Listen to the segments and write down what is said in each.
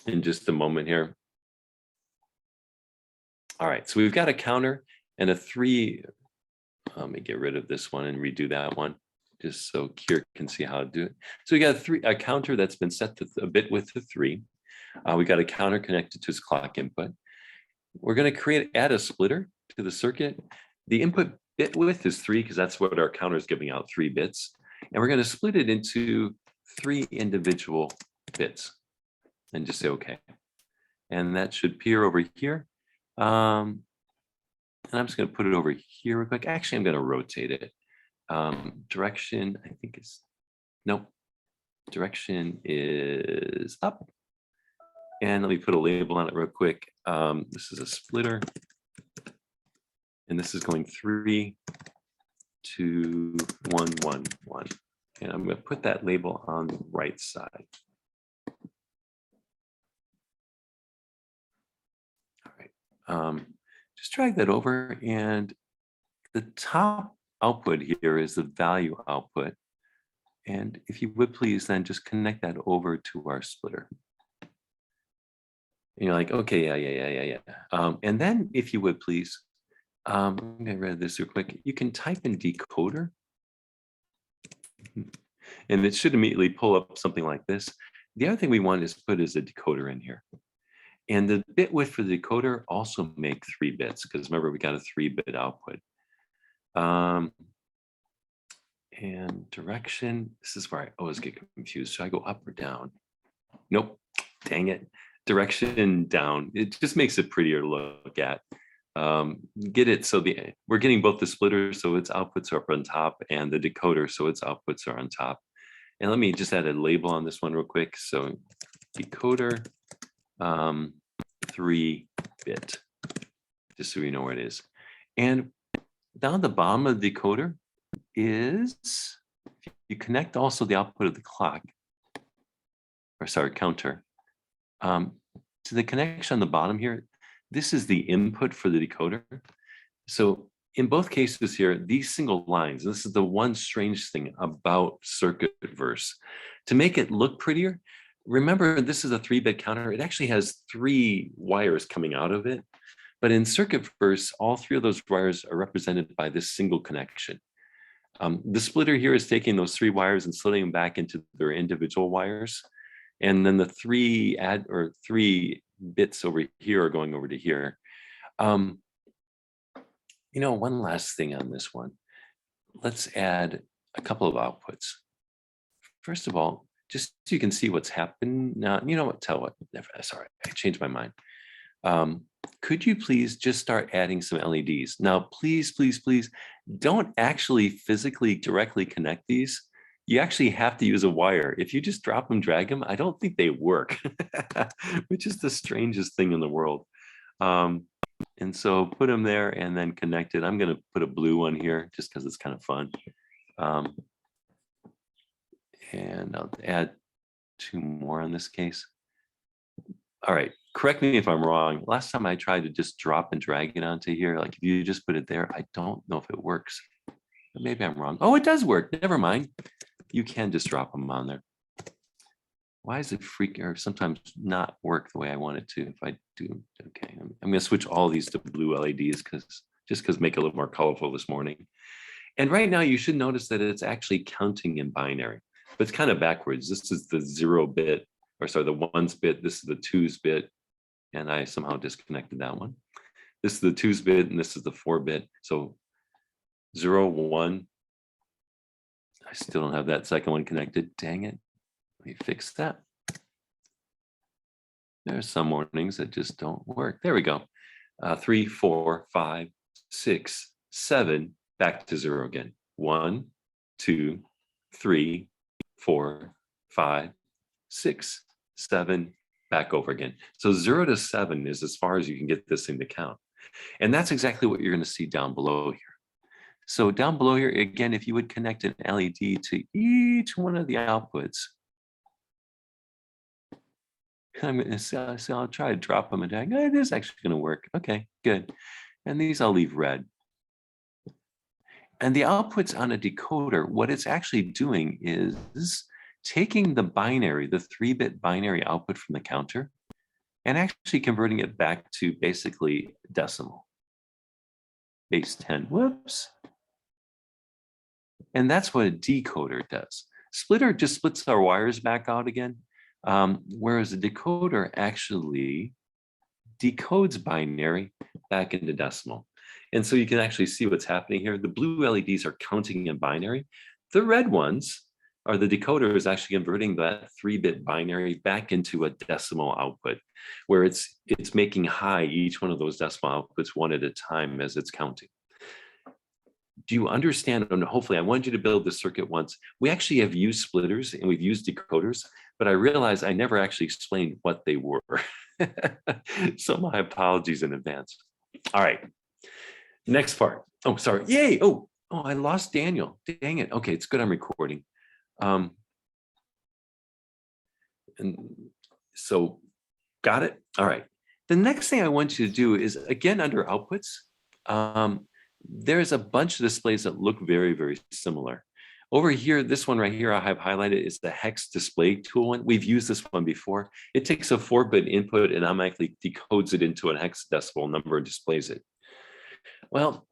in just a moment here. All right, so we've got a counter and a 3. Let me get rid of this one and redo that one, just so Kier can see how to do it. So we got a counter that's been set to a bit width of 3. We got a counter connected to his clock input. We're going to add a splitter to the circuit. The input bit width is 3 because that's what our counter is giving out, 3 bits. And we're going to split it into 3 individual bits and just say okay. And that should appear over here. And I'm just going to put it over here real quick. Actually, I'm going to rotate it. Direction, I think is, nope. Direction is up. And let me put a label on it real quick. This is a splitter. And this is going 3, 2, 1, 1, 1. And I'm going to put that label on the right side. All right. Just drag that over, and the top output here is the value output. And if you would please then just connect that over to our splitter. And you're like, okay, yeah. And then if you would please, I'm going to get rid of this real quick. You can type in decoder, and it should immediately pull up something like this. The other thing we want is put is a decoder in here. And the bit width for the decoder also make 3 bits, because remember, we got a 3-bit output. And direction, this is where I always get confused. Should I go up or down? Nope, dang it. Direction down. It just makes it prettier to look at. Get it so we're getting both the splitter, so its outputs are up on top, and the decoder, so its outputs are on top. And let me just add a label on this one real quick. So decoder 3-bit, just so we know where it is. And down at the bottom of the decoder is, you connect also the output of the clock, or sorry, counter. To the connection on the bottom here, this is the input for the decoder. So in both cases here, these single lines, this is the one strange thing about circuit verse. To make it look prettier, remember this is a 3-bit counter. It actually has 3 wires coming out of it. But in circuit verse, all 3 of those wires are represented by this single connection. The splitter here is taking those 3 wires and splitting them back into their individual wires. And then the 3 bits over here are going over to here. One last thing on this one. Let's add a couple of outputs. First of all, just so you can see what's happened. Now, you know what, sorry, I changed my mind. Could you please just start adding some LEDs? Now, please, please, please don't actually physically directly connect these. You actually have to use a wire. If you just drop them, drag them, I don't think they work, which is the strangest thing in the world. And so put them there and then connect it. I'm going to put a blue one here just because it's kind of fun. And I'll add 2 more in this case. All right, correct me if I'm wrong. Last time I tried to just drop and drag it onto here, like if you just put it there, I don't know if it works. But maybe I'm wrong. Oh, it does work. Never mind. You can just drop them on there. Why is it or sometimes not work the way I want it to? If I do, okay. I'm going to switch all these to blue LEDs because make it a little more colorful this morning. And right now you should notice that it's actually counting in binary, but it's kind of backwards. This is the 0-bit, or sorry, the 1's bit. This is the 2's bit, and I somehow disconnected that one. This is the 2's bit, and this is the 4-bit. So 0, 1. I still don't have that second one connected. Dang it. Let me fix that. There's some mornings that just don't work. There we go. 3, 4, 5, 6, 7. Back to 0 again. 1, 2, 3, 4, 5, 6, 7. Back over again. So 0 to 7 is as far as you can get this thing to count. And that's exactly what you're going to see down below here. So down below here, again, if you would connect an LED to each one of the outputs, I'm going to say, I'll try to drop them and tag. It is actually going to work. Okay, good. And these I'll leave red. And the outputs on a decoder, what it's actually doing is taking the binary, the 3-bit binary output from the counter, and actually converting it back to basically decimal, base 10, whoops. And that's what a decoder does. Splitter just splits our wires back out again, whereas a decoder actually decodes binary back into decimal. And so you can actually see what's happening here. The blue LEDs are counting in binary. The red ones are the decoders actually converting that 3-bit binary back into a decimal output, where it's making high each one of those decimal outputs one at a time as it's counting. Do you understand? And hopefully, I wanted you to build this circuit once. We actually have used splitters and we've used decoders, but I realized I never actually explained what they were. So my apologies in advance. All right, next part. Oh, sorry. Yay. Oh, I lost Daniel. Dang it. Okay, it's good I'm recording. And so got it. All right. The next thing I want you to do is, again, under outputs, there's a bunch of displays that look very, very similar. Over here, this one right here I have highlighted is the hex display tool one. We've used this one before. It takes a 4-bit input and automatically decodes it into a hexadecimal number and displays it. Well,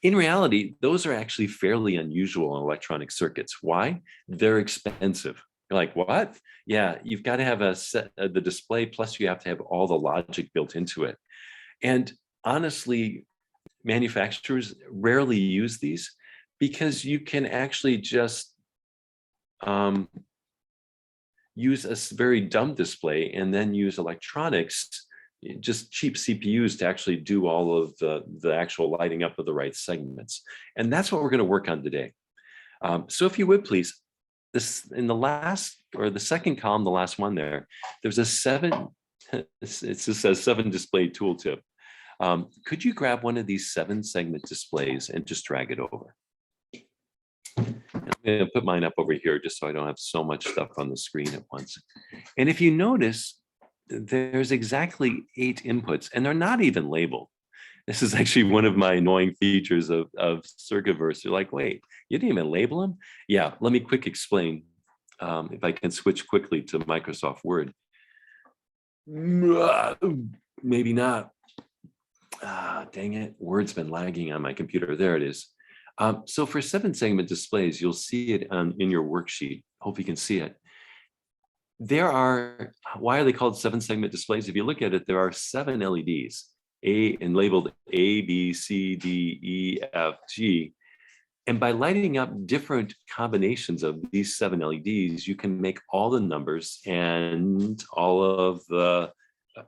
in reality, those are actually fairly unusual in electronic circuits. Why? They're expensive. You're like, what? Yeah, you've got to have the display, plus you have to have all the logic built into it. And honestly, manufacturers rarely use these because you can actually just use a very dumb display and then use electronics, just cheap CPUs, to actually do all of the actual lighting up of the right segments. And that's what we're going to work on today. So if you would please, this in the last, or the second column, the last one there's a 7, it just says 7 display tooltip. Could you grab one of these 7 segment displays and just drag it over? I'm going to put mine up over here just so I don't have so much stuff on the screen at once. And if you notice, there's exactly 8 inputs, and they're not even labeled. This is actually one of my annoying features of Circuitverse. You're like, wait, you didn't even label them? Yeah, let me quick explain. If I can switch quickly to Microsoft Word. Maybe not. Dang it, Word's been lagging on my computer. There it is. So for 7 segment displays, you'll see it in your worksheet. Hope you can see it. There are, why are they called 7 segment displays? If you look at it, there are 7 LEDs, and labeled A, B, C, D, E, F, G. And by lighting up different combinations of these 7 LEDs, you can make all the numbers and all of the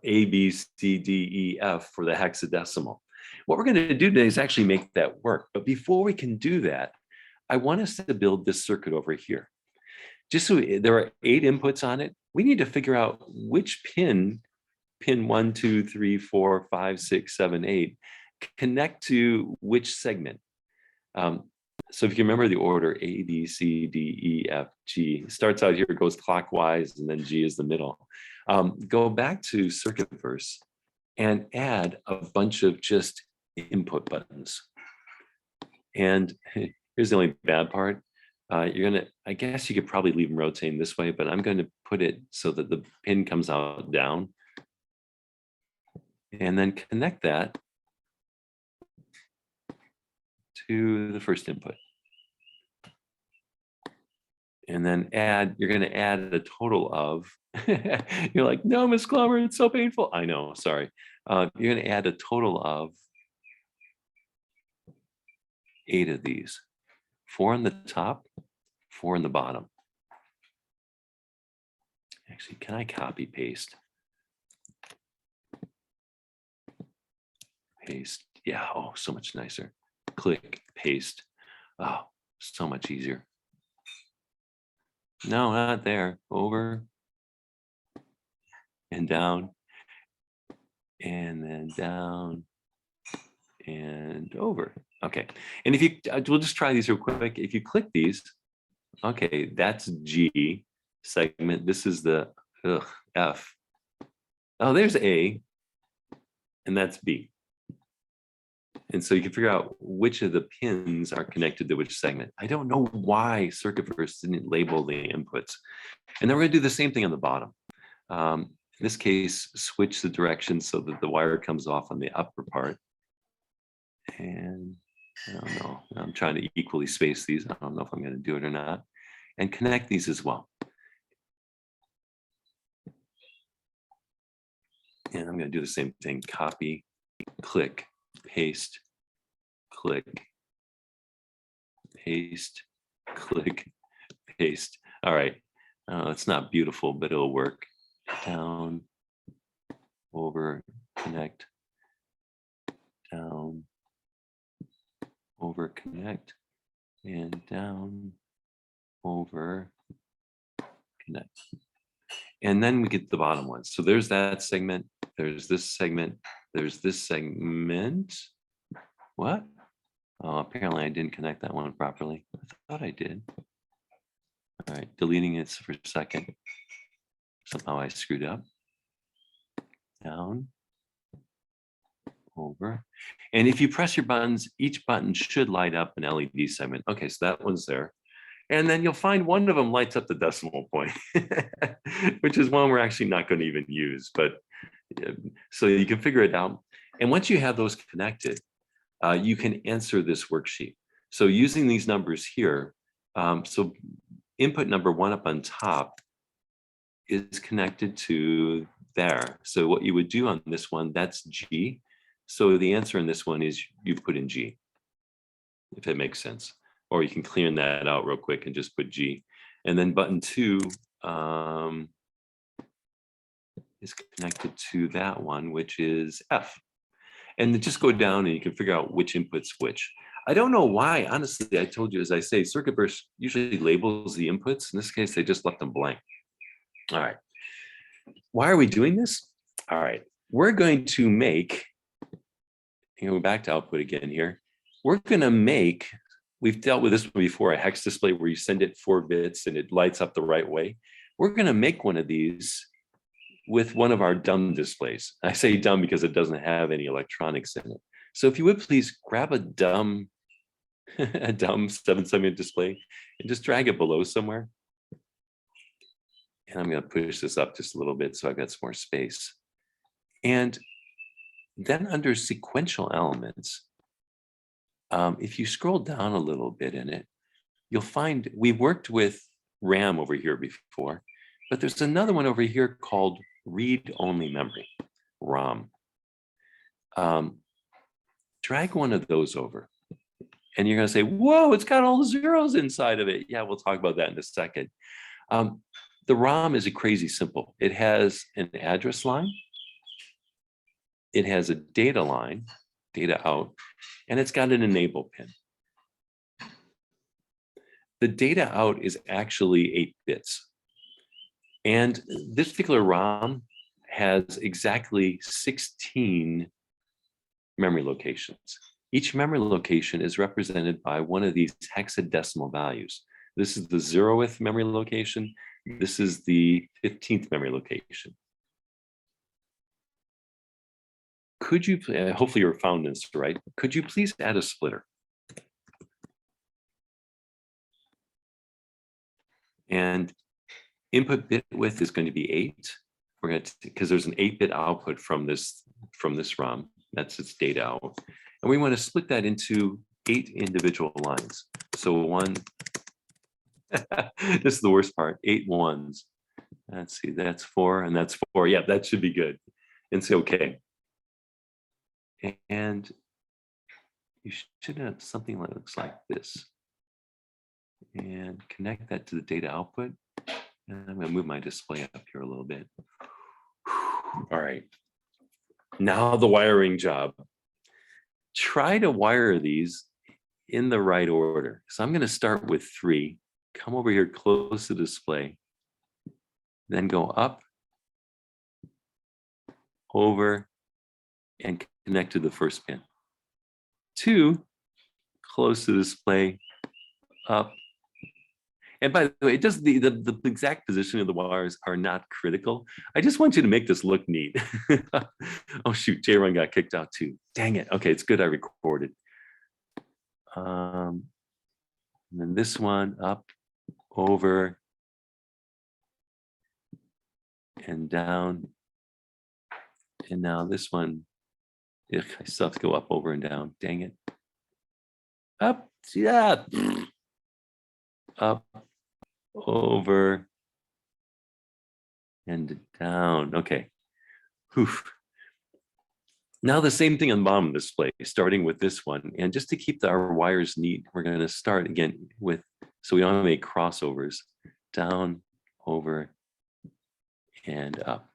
A, B, C, D, E, F for the hexadecimal. What we're going to do today is actually make that work. But before we can do that, I want us to build this circuit over here. Just so there are 8 inputs on it, we need to figure out which pin 1, 2, 3, 4, 5, 6, 7, 8, connect to which segment. So if you remember the order, A, B, C, D, E, F, G, starts out here, goes clockwise, and then G is the middle. Go back to Circuitverse and add a bunch of just input buttons. And here's the only bad part. I guess you could probably leave them rotating this way, but I'm going to put it so that the pin comes out down. And then connect that to the first input. And then you're going to add a total of, you're like, no, Miss Glover, it's so painful. I know, sorry. You're going to add a total of 8 of these, 4 on the top, 4 on the bottom. Actually, can I copy paste? Paste, yeah, oh, so much nicer. Click, paste, oh, so much easier. No, not there, over and down, and then down and over. Okay, and if you, we'll just try these real quick. If you click these, okay, that's G segment. This is the F. Oh, there's A, and that's B. And so you can figure out which of the pins are connected to which segment. I don't know why Circuitverse didn't label the inputs. And then we're going to do the same thing on the bottom. In this case, switch the direction so that the wire comes off on the upper part. And I don't know, I'm trying to equally space these. I don't know if I'm going to do it or not. And connect these as well. And I'm going to do the same thing. Copy, click, paste, click, paste, click, paste. All right. It's not beautiful, but it'll work. Down, over, connect, down, over, connect, and down, over, connect. And then we get the bottom one. So there's that segment. There's this segment. There's this segment. What? Oh, apparently I didn't connect that one properly. I thought I did. All right, deleting it for a second. Somehow I screwed up. Down, over. And if you press your buttons, each button should light up an LED segment. Okay, so that one's there. And then you'll find one of them lights up the decimal point, which is one we're actually not going to even use. But so you can figure it out. And once you have those connected, you can answer this worksheet. So using these numbers here, so input number 1 up on top is connected to there. So what you would do on this one, that's G. So the answer in this one is you put in G, if it makes sense. Or you can clear that out real quick and just put G. And then button 2 is connected to that one, which is F. And then just go down and you can figure out which input's which. I don't know why, honestly, I told you, as I say, Circuit Burst usually labels the inputs. In this case, they just left them blank. All right. Why are we doing this? All right. We're going to make, go back to output again here. We're going to make, we've dealt with this before, a hex display where you send it 4 bits and it lights up the right way. We're going to make one of these with one of our dumb displays. I say dumb because it doesn't have any electronics in it. So if you would please grab a dumb 7-segment display and just drag it below somewhere. And I'm going to push this up just a little bit so I've got some more space. And then under sequential elements, if you scroll down a little bit in it, you'll find we worked with RAM over here before, but there's another one over here called read-only memory, ROM. Drag one of those over. And you're going to say, whoa, it's got all the zeros inside of it. Yeah, we'll talk about that in a second. The ROM is a crazy simple. It has an address line. It has a data line, data out, and it's got an enable pin. The data out is actually 8 bits. And this particular ROM has exactly 16 memory locations. Each memory location is represented by one of these hexadecimal values. This is the 0th memory location. This is the 15th memory location. Could you, hopefully you found this right, could you please add a splitter? And input bit width is going to be 8. We're going to, because there's an 8-bit output from this ROM. That's its data out. And we want to split that into 8 individual lines. So one, this is the worst part, 8 ones. Let's see, that's 4 and that's 4. Yeah, that should be good. And say, okay. And you should have something that looks like this. And connect that to the data output. And I'm going to move my display up here a little bit. All right. Now the wiring job. Try to wire these in the right order. So I'm going to start with 3. Come over here close to the display. Then go up, over, and connect to the first pin. 2, close to the display, up. And by the way, it does the exact position of the wires are not critical. I just want you to make this look neat. Oh shoot, J-Run got kicked out too. Dang it. Okay, it's good I recorded. And then this one up, over, and down, And now this one, I still have to go up, over, and down. Dang it. Up, yeah. Up, over, and down. Okay. Whew. Now the same thing on the bottom display, starting with this one. And just to keep our wires neat, we're going to start again with, so we don't make crossovers, down, over, and up.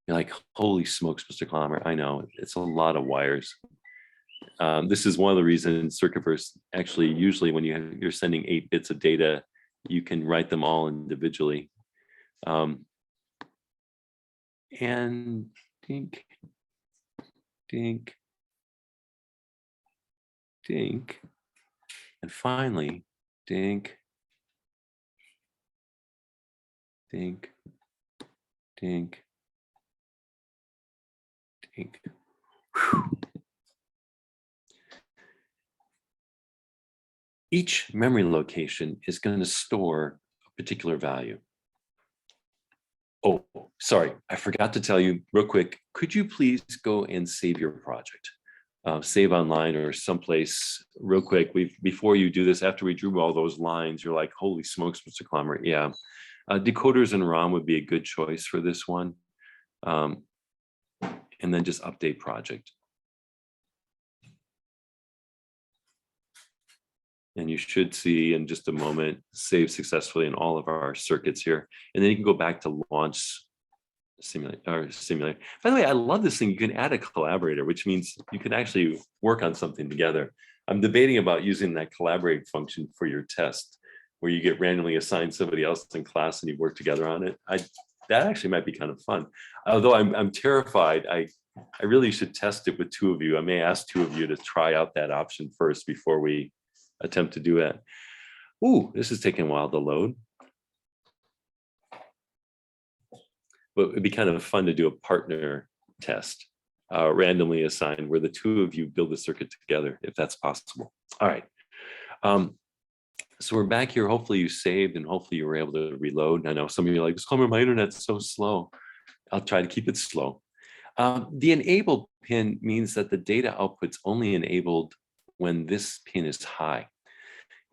You're like, holy smokes, Mr. Clammer. I know, it's a lot of wires. This is one of the reasons Circuitverse actually, usually when you're sending 8 bits of data, you can write them all individually. And dink, dink, dink, and finally, dink, dink, dink, dink. Whew. Each memory location is going to store a particular value. Oh, sorry, I forgot to tell you real quick. Could you please go and save your project? Save online or someplace real quick. Before you do this, after we drew all those lines, you're like, holy smokes, Mr. Clammer. Yeah, Decoders and ROM would be a good choice for this one. And then just update project. And you should see in just a moment, save successfully in all of our circuits here. And then you can go back to launch simulate. By the way, I love this thing. You can add a collaborator, which means you can actually work on something together. I'm debating about using that collaborate function for your test, where you get randomly assigned somebody else in class and you work together on it. That actually might be kind of fun. Although I'm terrified, I really should test it with 2 of you. I may ask 2 of you to try out that option first before we attempt to do that. Ooh, this is taking a while to load. But it'd be kind of fun to do a partner test, randomly assigned, where the 2 of you build the circuit together, if that's possible. All right. So we're back here. Hopefully you saved and hopefully you were able to reload. I know some of you are like, Clammer, my internet's so slow. I'll try to keep it slow. The enable pin means that the data output's only enabled when this pin is high.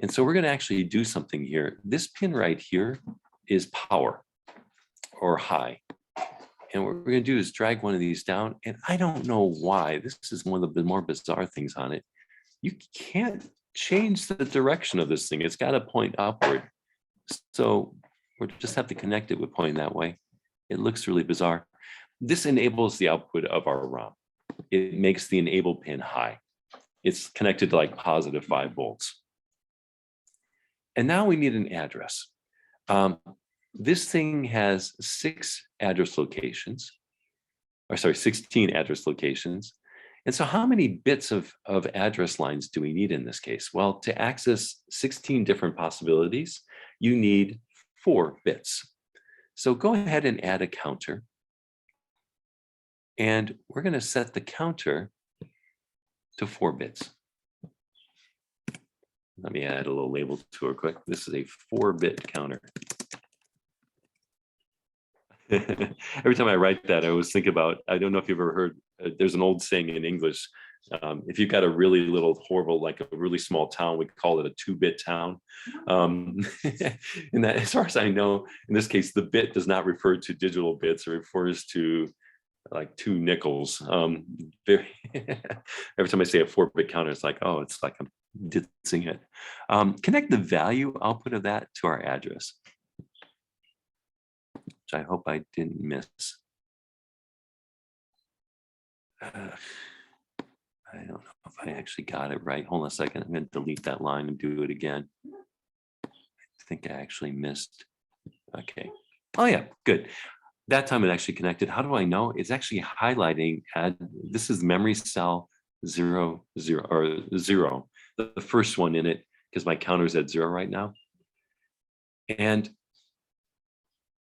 And so we're going to actually do something here. This pin right here is power or high. And what we're going to do is drag one of these down. And I don't know why. This is one of the more bizarre things on it. You can't change the direction of this thing. It's got to point upward. So we'll just have to connect it with pointing that way. It looks really bizarre. This enables the output of our ROM. It makes the enable pin high. It's connected to like positive 5 volts. And now we need an address. This thing has 16 address locations. And so how many bits of address lines do we need in this case? Well, to access 16 different possibilities, you need 4 bits. So go ahead and add a counter. And we're going to set the counter to 4 bits. Let me add a little label to it quick. This is a 4-bit counter. Every time I write that, I always think about, I don't know if you've ever heard, there's an old saying in English, if you've got a really little horrible, like a really small town, we call it a 2-bit town. And that, as far as I know, in this case, the bit does not refer to digital bits, it refers to like 2 nickels. Every time I say a 4-bit counter, it's like, oh, it's like I'm ditzing it. Connect the value output of that to our address, which I hope I didn't miss. I don't know if I actually got it right. Hold on a second. I'm going to delete that line and do it again. I think I actually missed. Okay. Oh, yeah. Good. That time it actually connected. How do I know? It's actually highlighting. This is memory cell 0, 0, or 0, the first one in it, because my counter's at 0 right now. And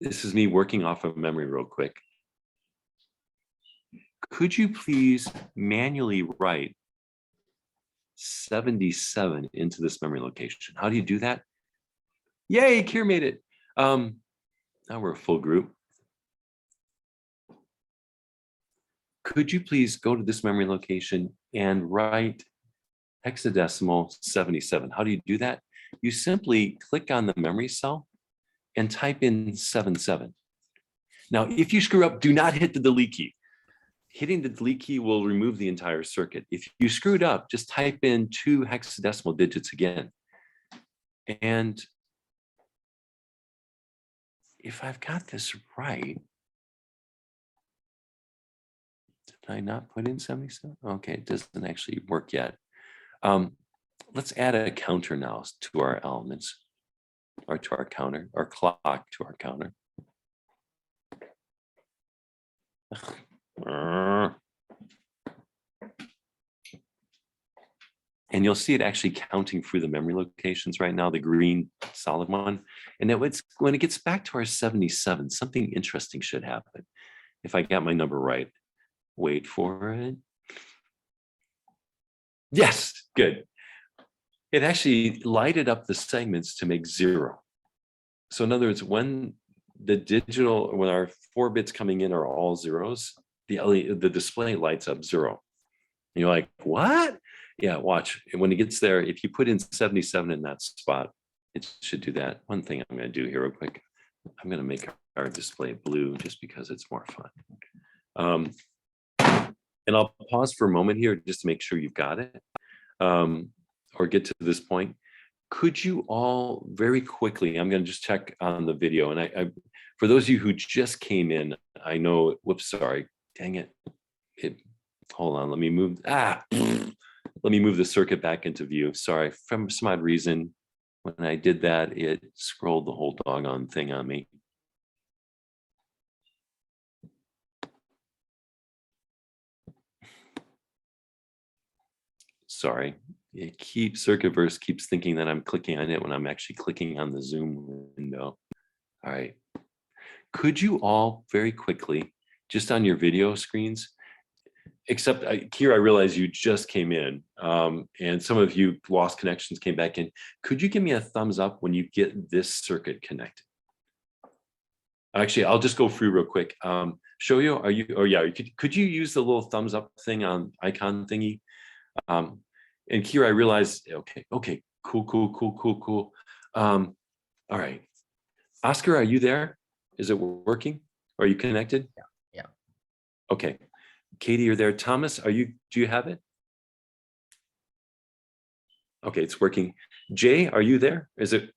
this is me working off of memory real quick. Could you please manually write 77 into this memory location? How do you do that? Yay, Kier made it. Now we're a full group. could you please go to this memory location and write hexadecimal 77? How do you do that? You simply click on the memory cell and type in 77. Now, if you screw up, do not hit the delete key. Hitting the delete key will remove the entire circuit. If you screwed up, just type in 2 hexadecimal digits again. And if I've got this right, did I not put in 77? Okay, it doesn't actually work yet. Let's add a counter now to our elements, or to our counter, or clock to our counter. And you'll see it actually counting through the memory locations right now, the green solid one. And when it gets back to our 77, something interesting should happen. If I got my number right, wait for it. Yes, good. It actually lighted up the segments to make 0. So in other words, when our 4 bits coming in are all zeros, the display lights up 0. And you're like, what? Yeah, watch. When it gets there, if you put in 77 in that spot, it should do that. One thing I'm going to do here real quick, I'm going to make our display blue just because it's more fun. And I'll pause for a moment here just to make sure you've got it, or get to this point. Could you all very quickly, I'm going to just check on the video. And I for those of you who just came in, I know, whoops, sorry, dang it. Hold on, let me move. Let me move the circuit back into view. Sorry, from some odd reason, when I did that, it scrolled the whole doggone thing on me. Sorry, Circuitverse keeps thinking that I'm clicking on it when I'm actually clicking on the Zoom window. All right, could you all very quickly, just on your video screens, except here I realize you just came in, and some of you lost connections, came back in. Could you give me a thumbs up when you get this circuit connected? Actually, I'll just go through real quick. Show you, are you, oh yeah, could you use the little thumbs up thing on icon thingy? And here I realized, okay, cool. All right, Oscar, are you there? Is it working? Are you connected? Yeah. Okay. Katie, you're there. Thomas, do you have it? Okay, it's working. Jay, are you there?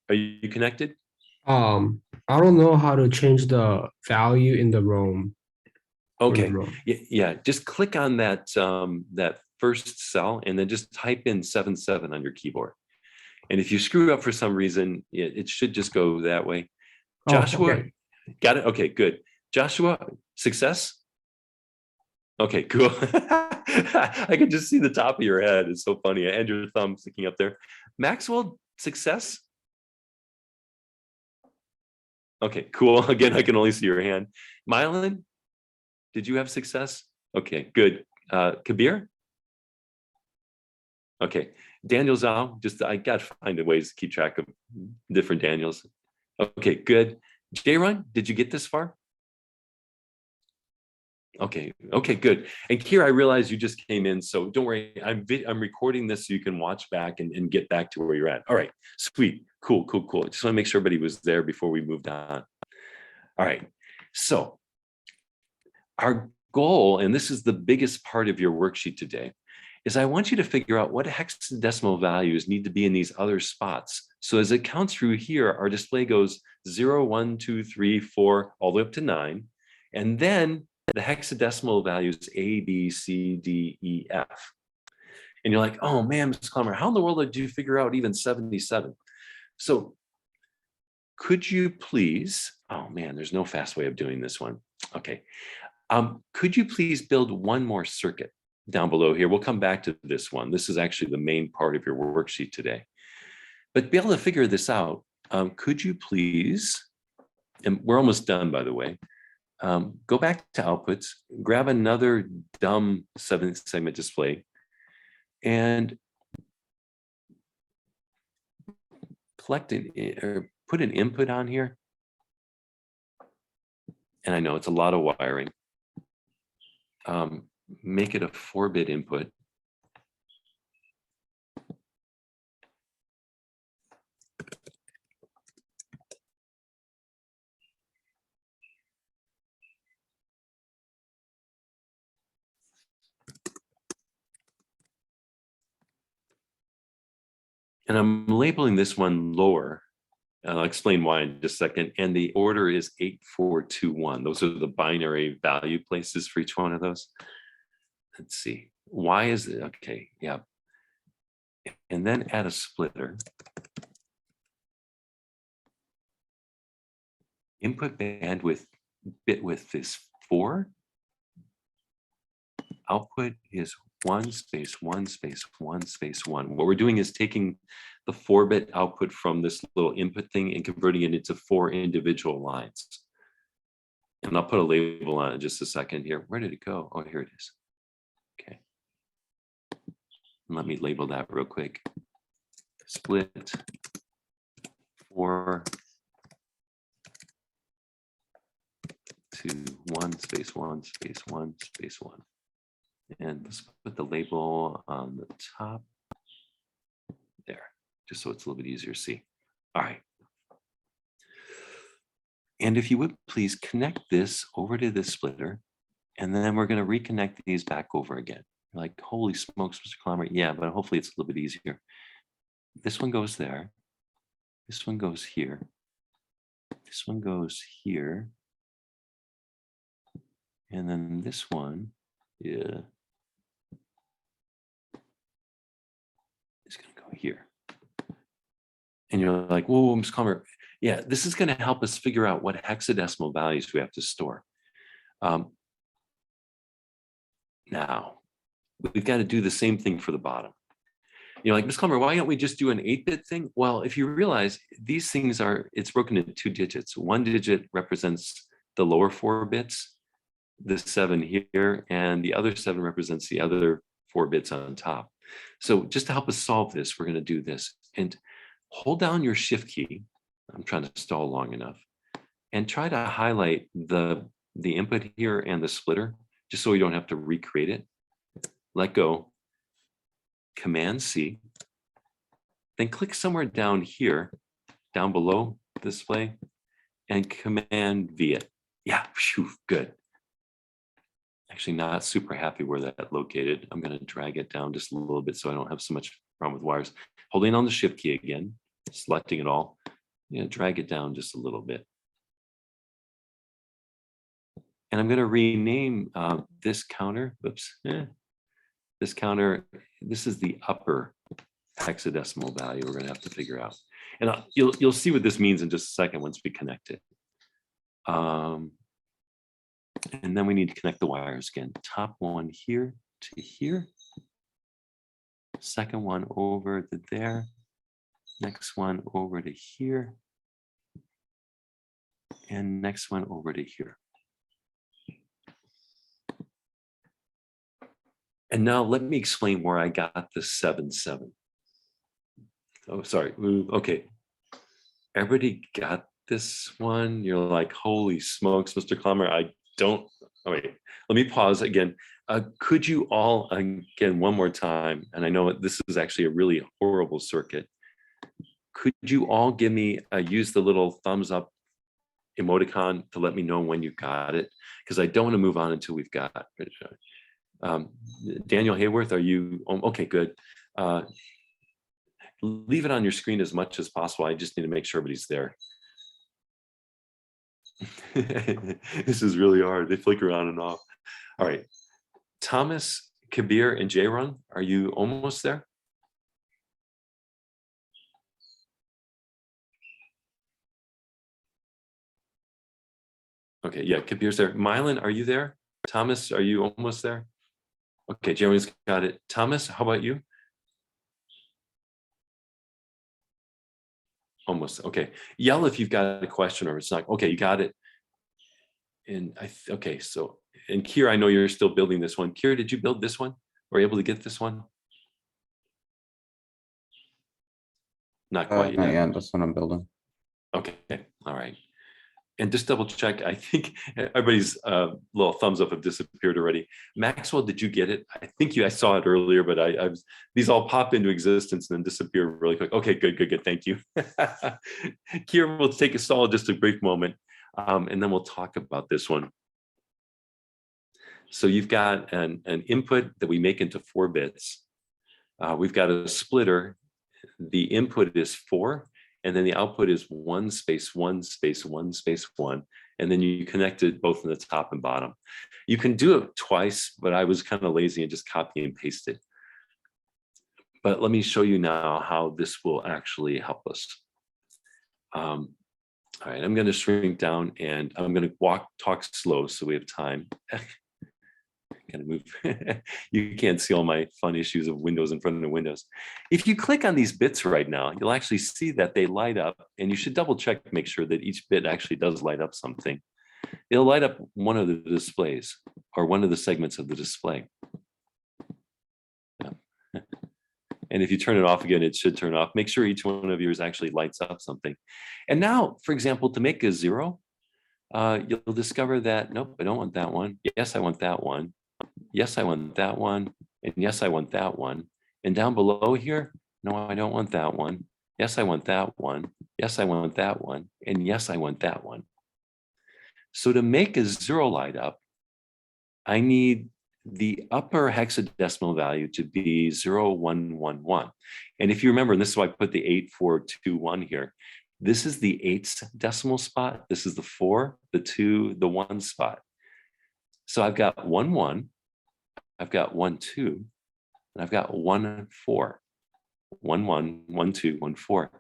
Are you connected? I don't know how to change the value in the ROM. Okay, yeah, just click on that that first cell and then just type in 77 on your keyboard. And if you screw up for some reason, it should just go that way. Joshua, okay. Got it? Okay, good. Joshua, success? Okay, cool. I can just see the top of your head. It's so funny. And your thumb sticking up there. Maxwell, success? Okay, cool. Again, I can only see your hand. Mylan, did you have success? Okay, good. Kabir? Okay. Daniel Zhao, I got to find ways to keep track of different Daniels. Okay, good. J-Run, did you get this far? Okay, good. And Kira, I realize you just came in, so don't worry. I'm recording this so you can watch back and get back to where you're at. All right, sweet, cool. Just want to make sure everybody was there before we moved on. All right, so our goal, and this is the biggest part of your worksheet today, is I want you to figure out what hexadecimal values need to be in these other spots. So as it counts through here, our display goes 0, 1, 2, 3, 4, all the way up to 9. And then the hexadecimal values A, B, C, D, E, F. And you're like, oh man, Mr. Clemmer, how in the world did you figure out even 77? So could you please, oh man, there's no fast way of doing this one. Okay. Could you please build one more circuit down below here? We'll come back to this one. This is actually the main part of your worksheet today. But be able to figure this out, could you please, and we're almost done, by the way, go back to outputs, grab another dumb 7-segment display, and put an input on here. And I know it's a lot of wiring. make it a 4-bit input. And I'm labeling this one lower. And I'll explain why in just a second. And the order is 8421. Those are the binary value places for each one of those. Let's see. Why is it? Okay, yeah. And then add a splitter. Input bandwidth bit width is 4. Output is 1 space 1 space 1 space 1. What we're doing is taking the 4-bit output from this little input thing and converting it into 4 individual lines. And I'll put a label on it in just a second here. Where did it go? Oh, here it is. Okay. Let me label that real quick. Split 4 to 1 space 1 space 1 space 1. And let's put the label on the top there, just so it's a little bit easier to see. All right. And if you would please connect this over to this splitter, and then we're going to reconnect these back over again. Like, holy smokes, Mr. Clymer. Yeah, but hopefully it's a little bit easier. This one goes there. This one goes here. This one goes here. And then this one, yeah, is going to go here. And you're like, whoa, Ms. Clymer. Yeah, this is going to help us figure out what hexadecimal values we have to store. Now, we've got to do the same thing for the bottom. You're like, Ms. Clymer, why don't we just do an 8-bit thing? Well, if you realize these things are, it's broken into 2 digits. 1 digit represents the lower 4 bits, the 7 here, and the other 7 represents the other 4 bits on top. So just to help us solve this, we're going to do this. And hold down your shift key. I'm trying to stall long enough. And try to highlight the input here and the splitter, just so we don't have to recreate it. Let go. Command C. Then click somewhere down here, down below display, and Command V it. Yeah, phew, good. Actually, not super happy where that located. I'm going to drag it down just a little bit so I don't have so much problem with wires. Holding on the shift key again, selecting it all. Drag it down just a little bit. And I'm going to rename this counter. Whoops. This counter, this is the upper hexadecimal value we're going to have to figure out. And you'll see what this means in just a second once we connect it. And then we need to connect the wires again. Top one here to here. Second one over to there. Next one over to here. And next one over to here. And now let me explain where I got the 7, 7. Oh, sorry. Okay. Everybody got this one? You're like, holy smokes, Mr. Clymer, I don't. Oh, wait, let me pause again. Could you all, again, one more time, and I know this is actually a really horrible circuit. Could you all give me, use the little thumbs up emoticon to let me know when you got it? Because I don't want to move on until we've got it. Daniel Hayworth, are you, okay, good. Leave it on your screen as much as possible. I just need to make sure everybody's there. This is really hard. They flicker on and off. All right. Thomas, Kabir, and Jayron, are you almost there? Okay, yeah, Kabir's there. Mylan, are you there? Thomas, are you almost there? Okay, Jeremy's got it. Thomas, how about you? Almost. Okay. Yell if you've got a question or it's not. Okay, you got it. And okay, so, and Kier, I know you're still building this one. Kier, did you build this one? Were you able to get this one? Not quite Not yet. yet. That's what I'm building. Okay, all right. And just double check, I think everybody's little thumbs up have disappeared already. Maxwell, did you get it? I think I saw it earlier, but these all pop into existence and then disappear really quick. Okay, good, thank you. Kira, we'll take a stall just a brief moment, and then we'll talk about this one. So you've got an input that we make into 4 bits. We've got a splitter. The input is 4, and then the output is 1 space 1 space 1 space 1. And then you connect it both in the top and bottom. You can do it twice, but I was kind of lazy and just copy and paste it. But let me show you now how this will actually help us. All right, I'm going to shrink down and I'm going to talk slow so we have time. Kind of move. You can't see all my fun issues of windows in front of windows. If you click on these bits right now, you'll actually see that they light up, and you should double check to make sure that each bit actually does light up something. It'll light up one of the displays or one of the segments of the display. And if you turn it off again, it should turn off. Make sure each one of yours actually lights up something. And now, for example, to make a 0, you'll discover that, nope, I don't want that one. Yes, I want that one. Yes, I want that one. And yes, I want that one. And down below here, no, I don't want that one. Yes, I want that one. Yes, I want that one. And yes, I want that one. So to make a 0 light up, I need the upper hexadecimal value to be 0111. And if you remember, and this is why I put the 8421 here, this is the 8th decimal spot. This is the 4, the 2, the 1 spot. So I've got 1 1, I've got 1 2, and I've got 1 4. 1 1, 1 2, 1 4.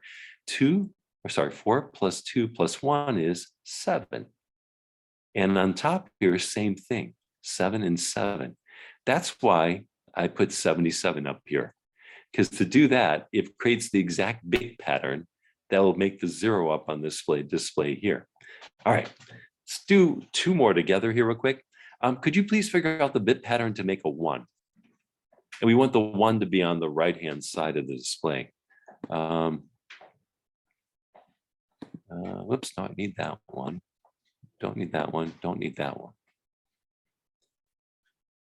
4 plus 2 plus 1 is 7. And on top here, same thing. 7 and 7. That's why I put 77 up here, because to do that, it creates the exact bit pattern that will make the 0 up on this display here. All right, let's do 2 more together here real quick. Could you please figure out the bit pattern to make a 1? And we want the 1 to be on the right-hand side of the display. Whoops, no, I need that one. Don't need that one, don't need that one.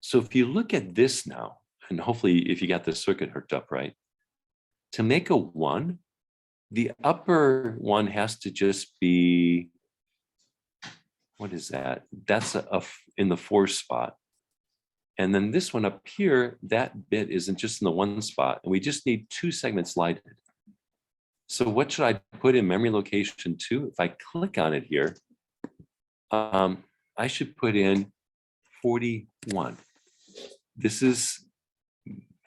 So if you look at this now, and hopefully if you got the circuit hooked up right, to make a 1, the upper one has to just be, what is that? That's in the 4 spot. And then this one up here, that bit isn't just in the 1 spot, and we just need 2 segments lighted. So what should I put in memory location 2? If I click on it here, I should put in 41. This is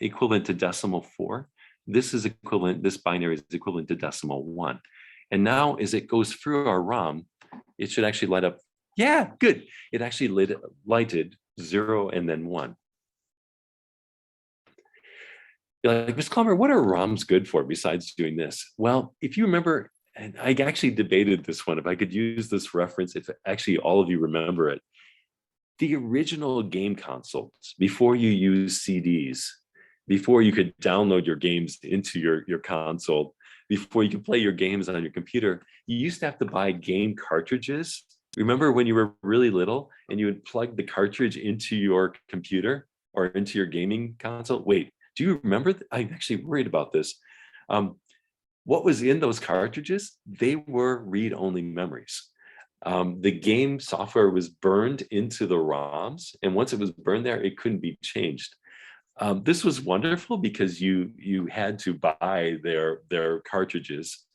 equivalent to decimal 4. This is equivalent, this binary is equivalent to decimal 1. And now as it goes through our ROM, it should actually light up. Yeah, good. It actually lighted 0 and then 1. You're like, Ms. Clomer, what are ROMs good for besides doing this? Well, if you remember, and I actually debated this one, if I could use this reference, if actually all of you remember it, the original game consoles, before you use CDs, before you could download your games into your console, before you could play your games on your computer, you used to have to buy game cartridges. Remember when you were really little and you would plug the cartridge into your computer or into your gaming console? Wait, do you remember? I'm actually worried about this. What was in those cartridges? They were read-only memories. The game software was burned into the ROMs, and once it was burned there, it couldn't be changed. This was wonderful because you had to buy their cartridges.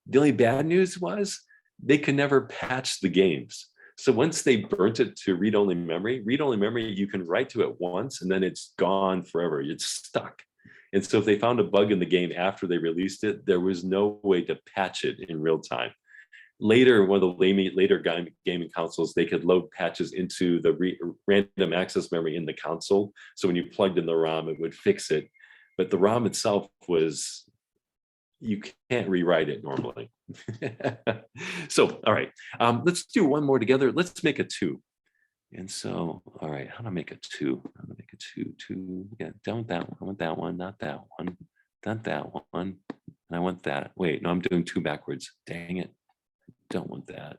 The only bad news was they could never patch the games. So once they burnt it to read-only memory, you can write to it once and then it's gone forever. It's stuck. And so if they found a bug in the game after they released it, there was no way to patch it in real time. Later, one of the later gaming consoles, they could load patches into the random access memory in the console. So when you plugged in the ROM, it would fix it. But the ROM itself was, you can't rewrite it normally. So, all right, let's do one more together. Let's make a 2. And so, all right, how to make a 2? How to make a 2? Yeah, don't that one. I want that one, not that one, not that one. And I want that. Wait, no, I'm doing 2 backwards. Dang it. Don't want that.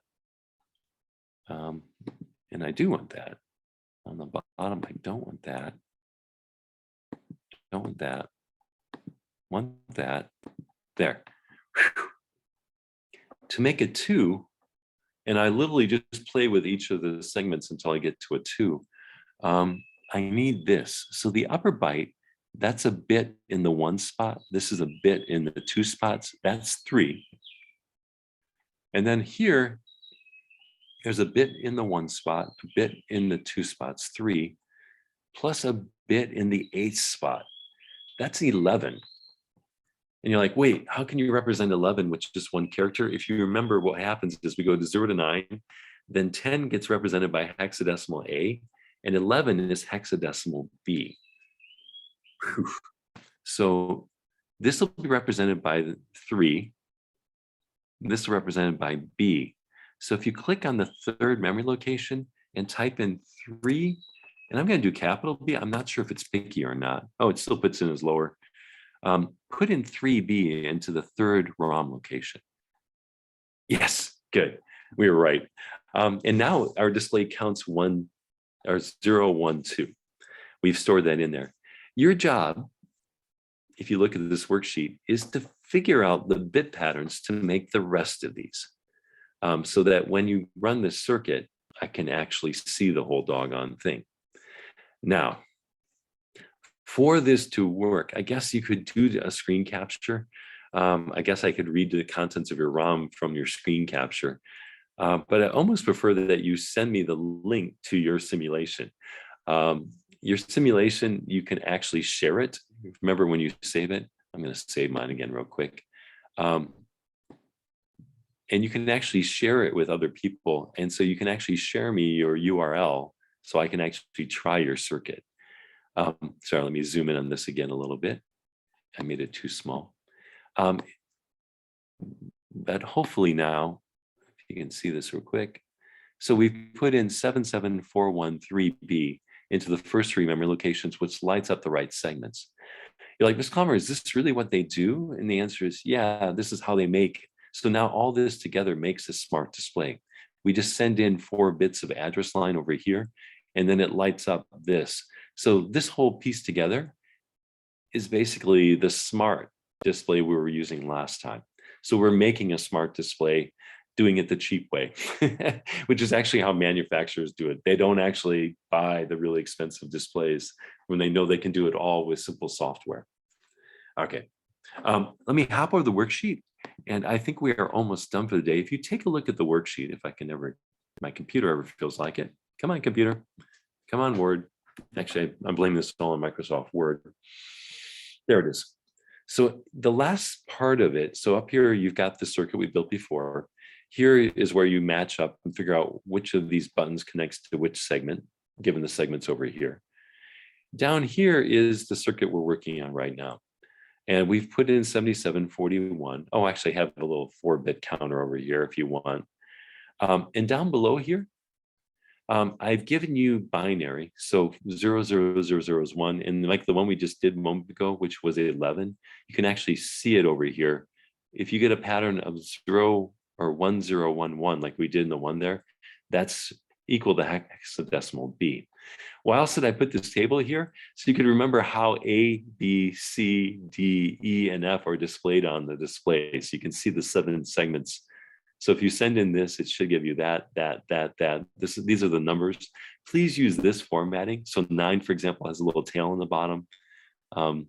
And I do want that. On the bottom, I don't want that. Don't want that. Want that. There. Whew. To make a 2, and I literally just play with each of the segments until I get to a 2. I need this. So the upper byte, that's a bit in the 1 spot. This is a bit in the 2 spots. That's 3. And then here, there's a bit in the 1 spot, a bit in the 2 spots, 3, plus a bit in the 8th spot. That's 11. And you're like, wait, how can you represent 11 with just one character? If you remember, what happens is we go to 0 to 9, then 10 gets represented by hexadecimal A, and 11 is hexadecimal B. Whew. So this will be represented by 3. This is represented by B. So if you click on the 3rd memory location and type in 3, and I'm going to do capital B, I'm not sure if it's picky or not. Oh, it still puts in as lower. Put in 3B into the 3rd ROM location. Yes, good. We were right. And now our display counts 1 or 0, 1, 2. We've stored that in there. Your job, if you look at this worksheet, is to figure out the bit patterns to make the rest of these. So that when you run this circuit, I can actually see the whole doggone thing. Now, for this to work, I guess you could do a screen capture. I guess I could read the contents of your ROM from your screen capture. But I almost prefer that you send me the link to your simulation. Your simulation, you can actually share it. Remember when you save it? I'm going to save mine again real quick. And you can actually share it with other people. And so you can actually share me your URL so I can actually try your circuit. Sorry, let me zoom in on this again a little bit. I made it too small. But hopefully now, if you can see this real quick. So we've put in 77413B into the first 3 memory locations, which lights up the right segments. You're like, Ms. Calmer, is this really what they do? And the answer is, yeah, this is how they make. So now all this together makes a smart display. We just send in 4 bits of address line over here, and then it lights up this. So this whole piece together is basically the smart display we were using last time. So we're making a smart display, doing it the cheap way, which is actually how manufacturers do it. They don't actually buy the really expensive displays when they know they can do it all with simple software. Okay, let me hop over the worksheet. And I think we are almost done for the day. If you take a look at the worksheet, if I can ever, my computer ever feels like it. Come on, computer. Come on, Word. Actually, I'm blaming this all on Microsoft Word. There it is. So the last part of it, so up here, you've got the circuit we built before. Here is where you match up and figure out which of these buttons connects to which segment, given the segments over here. Down here is the circuit we're working on right now. And we've put in 7741. Oh, actually, I have a little 4-bit counter over here if you want. And down below here, I've given you binary. So 00000 is 1. And like the one we just did a moment ago, which was 11, you can actually see it over here. If you get a pattern of 0 or 1011, like we did in the one there, that's equal to hexadecimal B. Why else did I put this table here? So you can remember how A, B, C, D, E, and F are displayed on the display. So you can see the 7 segments. So if you send in this, it should give you that. These are the numbers. Please use this formatting. So 9, for example, has a little tail on the bottom. And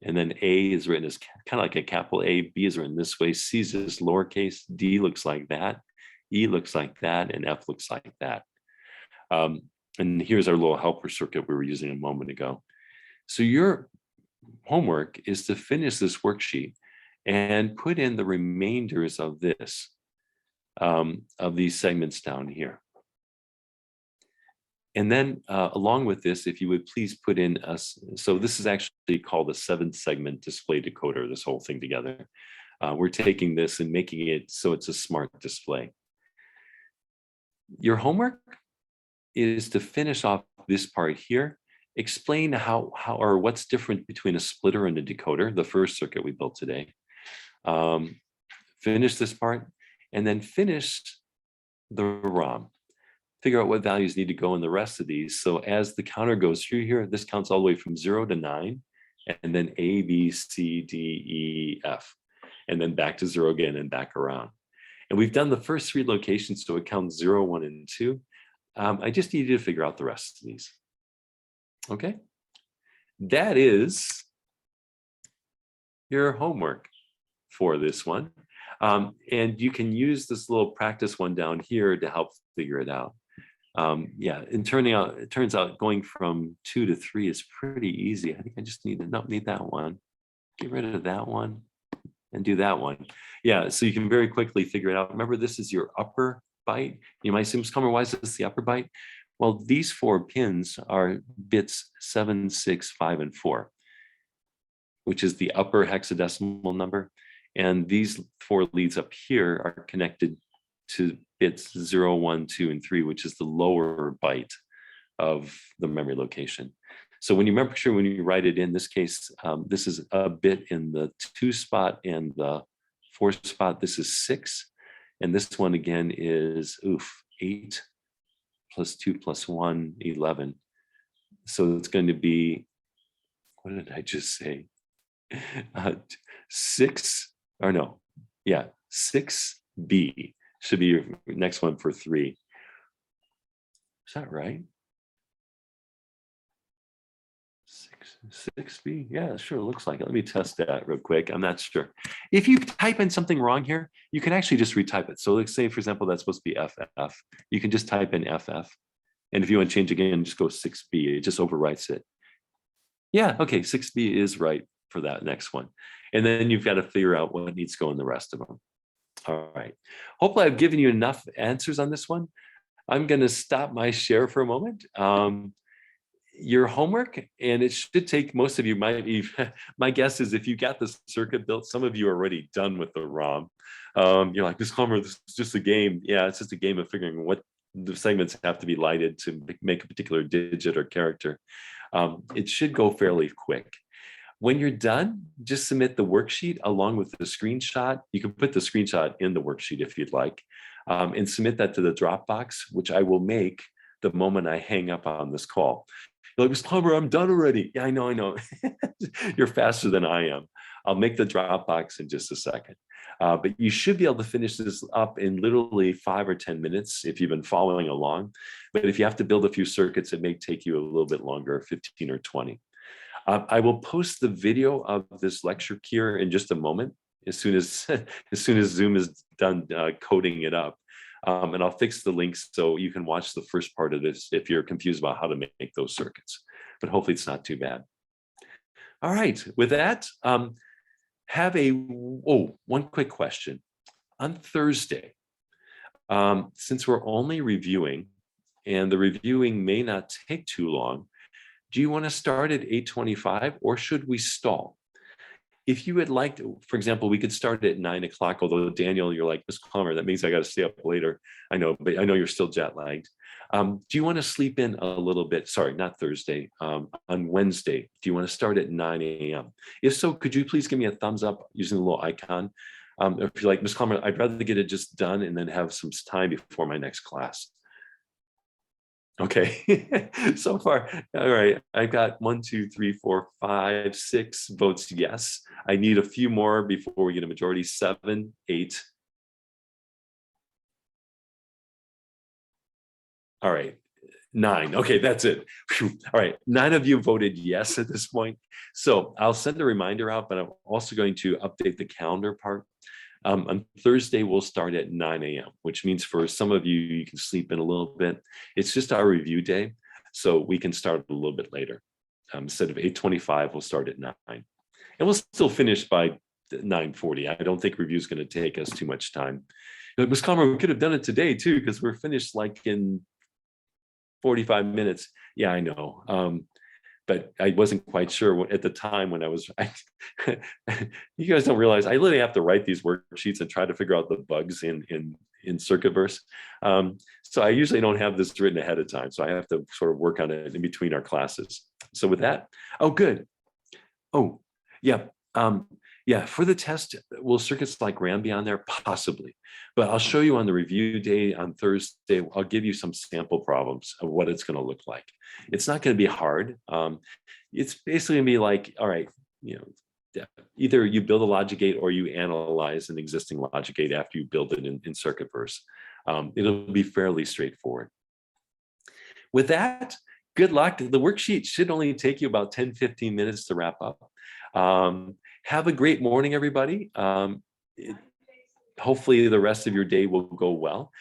then A is written as kind of like a capital A, B is written this way, C is just lowercase, D looks like that, E looks like that, and F looks like that. And here's our little helper circuit we were using a moment ago. So your homework is to finish this worksheet and put in the remainders of this, of these segments down here. And then along with this, if you would please put in us, so this is actually called a 7-segment display decoder, this whole thing together. We're taking this and making it so it's a smart display. Your homework is to finish off this part here, explain how or what's different between a splitter and a decoder, the first circuit we built today. Finish this part, and then finish the ROM. figure out what values need to go in the rest of these. So as the counter goes through here, this counts all the way from 0 to 9, and then A, B, C, D, E, F, and then back to 0 again and back around. And we've done the first 3 locations, so it counts 0, 1, and 2. I just need you to figure out the rest of these. Okay, that is your homework for this one. And you can use this little practice one down here to help figure it out. Yeah, and it turns out going from 2 to 3 is pretty easy. I think I just need that one. Get rid of that one and do that one. Yeah, so you can very quickly figure it out. Remember, this is your upper byte. You might say, Mr. Comer, why is this the upper byte? Well, these 4 pins are bits 7, 6, 5, and 4, which is the upper hexadecimal number. And these 4 leads up here are connected to bits 0, 1, 2, and 3, which is the lower byte of the memory location. So when you write it in this case, this is a bit in the 2 spot and the 4 spot. This is 6. And this one again is 8 plus 2 plus 1, 11. So it's going to be, what did I just say? 6B should be your next one for 3. Is that right? 6B? Yeah, sure looks like it. Let me test that real quick. I'm not sure. If you type in something wrong here, you can actually just retype it. So let's say, for example, that's supposed to be FF. You can just type in FF. And if you want to change again, just go 6B. It just overwrites it. Yeah, okay, 6B is right for that next one. And then you've got to figure out what needs to go in the rest of them. All right. Hopefully I've given you enough answers on this one. I'm going to stop my share for a moment. Your homework, and it should take most of you, my guess is if you got the circuit built, some of you are already done with the ROM. You're like, this is just a game. Yeah, it's just a game of figuring what the segments have to be lighted to make a particular digit or character. It should go fairly quick. When you're done, just submit the worksheet along with the screenshot. You can put the screenshot in the worksheet if you'd like, and submit that to the Dropbox, which I will make the moment I hang up on this call. You're like, Mr. Plumber, I'm done already. Yeah, I know. You're faster than I am. I'll make the Dropbox in just a second. But you should be able to finish this up in literally 5 or 10 minutes if you've been following along. But if you have to build a few circuits, it may take you a little bit longer, 15 or 20. I will post the video of this lecture here in just a moment, as soon as Zoom is done coding it up. And I'll fix the links so you can watch the first part of this if you're confused about how to make those circuits. But hopefully it's not too bad. All right, with that, one quick question. On Thursday, since we're only reviewing, and the reviewing may not take too long, do you want to start at 8:25 or should we stall? If you would like to, for example, we could start at 9 o'clock, although Daniel, you're like, Ms. Plummer, that means I got to stay up later. I know, but I know you're still jet lagged. Do you want to sleep in a little bit? Sorry, not Thursday, on Wednesday. Do you want to start at 9 a.m.? If so, could you please give me a thumbs up using the little icon? If you're like, Ms. Plummer, I'd rather get it just done and then have some time before my next class. Okay, so far, all right, I've got 1, 2, 3, 4, 5, 6 votes yes. I need a few more before we get a majority. 7, 8. All right, 9. Okay, that's it. Whew. All right, 9 of you voted yes at this point. So I'll send a reminder out, but I'm also going to update the calendar part. On Thursday, we'll start at 9 a.m., which means for some of you, you can sleep in a little bit. It's just our review day, so we can start a little bit later. Instead of 8:25, we'll start at 9. And we'll still finish by 9:40. I don't think review is going to take us too much time. Ms. Comer, we could have done it today, too, because we're finished like in 45 minutes. Yeah, I know. But I wasn't quite sure at the time when you guys don't realize I literally have to write these worksheets and try to figure out the bugs in Circuitverse. So I usually don't have this written ahead of time. So I have to sort of work on it in between our classes. So with that, oh, good. Oh, yeah. Yeah, for the test, will circuits like RAM be on there? Possibly. But I'll show you on the review day on Thursday, I'll give you some sample problems of what it's going to look like. It's not going to be hard. It's basically going to be like, all right, you know, either you build a logic gate or you analyze an existing logic gate after you build it in Circuitverse. It'll be fairly straightforward. With that, good luck. The worksheet should only take you about 10, 15 minutes to wrap up. Have a great morning, everybody. Hopefully the rest of your day will go well.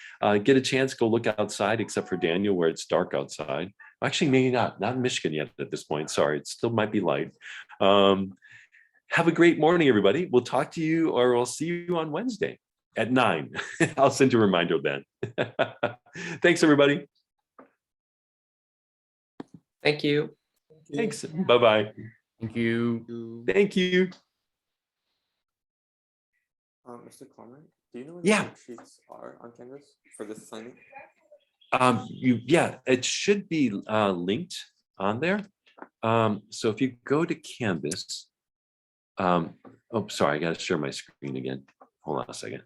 Get a chance, go look outside, except for Daniel, where it's dark outside. Actually, maybe not in Michigan yet at this point. Sorry, it still might be light. Have a great morning, everybody. We'll talk to you, or we'll see you on Wednesday at 9. I'll send you a reminder then. Thanks, everybody. Thank you. Thanks. Bye-bye. Thank you. Thank you. Mr. Clement, do you know when Yeah. the worksheets are on Canvas for this assignment? Yeah, it should be linked on there. So if you go to Canvas, oh, sorry, I got to share my screen again. Hold on a second.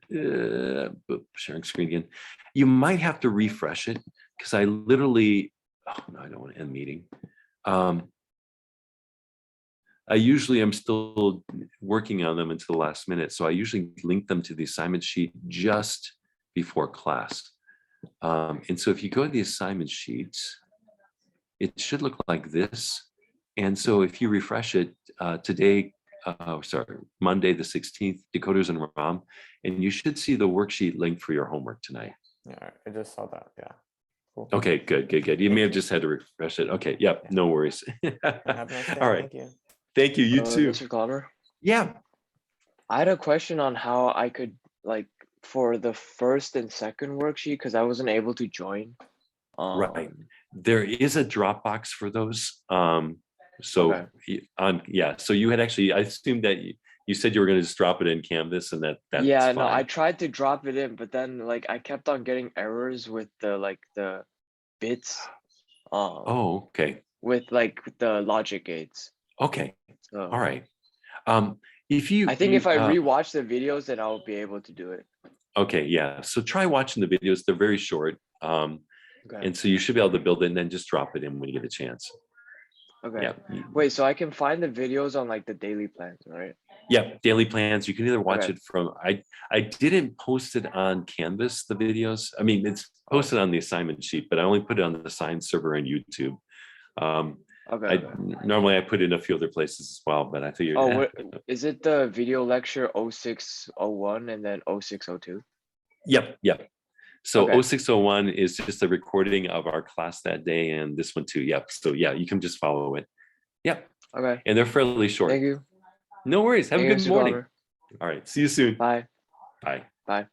Sharing screen again. You might have to refresh it because I literally, oh no, I don't want to end meeting. I usually am still working on them until the last minute. So I usually link them to the assignment sheet just before class. And so if you go to the assignment sheets, it should look like this. And so if you refresh it today, Monday the 16th, Decoders and ROM, and you should see the worksheet link for your homework tonight. Yeah, I just saw that. Yeah. Cool. Okay, good. You may have just had to refresh it. Okay, yep, Yeah. no worries. Have a nice day. All right. Thank you. Thank you, you too. Mr. Clobber, Yeah. I had a question on how I could, like, for the first and second worksheet, because I wasn't able to join. Right. There is a Dropbox for those. So so you had actually, I assumed that you said you were going to just drop it in Canvas, and that's yeah, fine. no, I tried to drop it in, but then like I kept on getting errors with the bits. Oh, okay. With like the logic gates. Okay. So All right. If you, I think if I rewatch the videos, then I'll be able to do it. okay, yeah. So try watching the videos. They're very short. Okay. And so you should be able to build it and then just drop it in when you get a chance. Okay. Yeah. Wait, so I can find the videos on like the daily plans, right? Yeah, daily plans. You can either watch Okay. it from, I didn't post it on Canvas, the videos. I mean, it's posted on the assignment sheet, but I only put it on the assigned server on YouTube. Okay. Normally I put it in a few other places as well, but I figured. Oh, what, is it the video lecture 0601 and then 0602? Yep. So Okay. 0601 is just a recording of our class that day, and this one too. Yep. So yeah, you can just follow it. Yep. Okay. And they're fairly short. Thank you. No worries. Have a Thank you, good Mr. morning. Glover. All right. See you soon. Bye. Bye. Bye.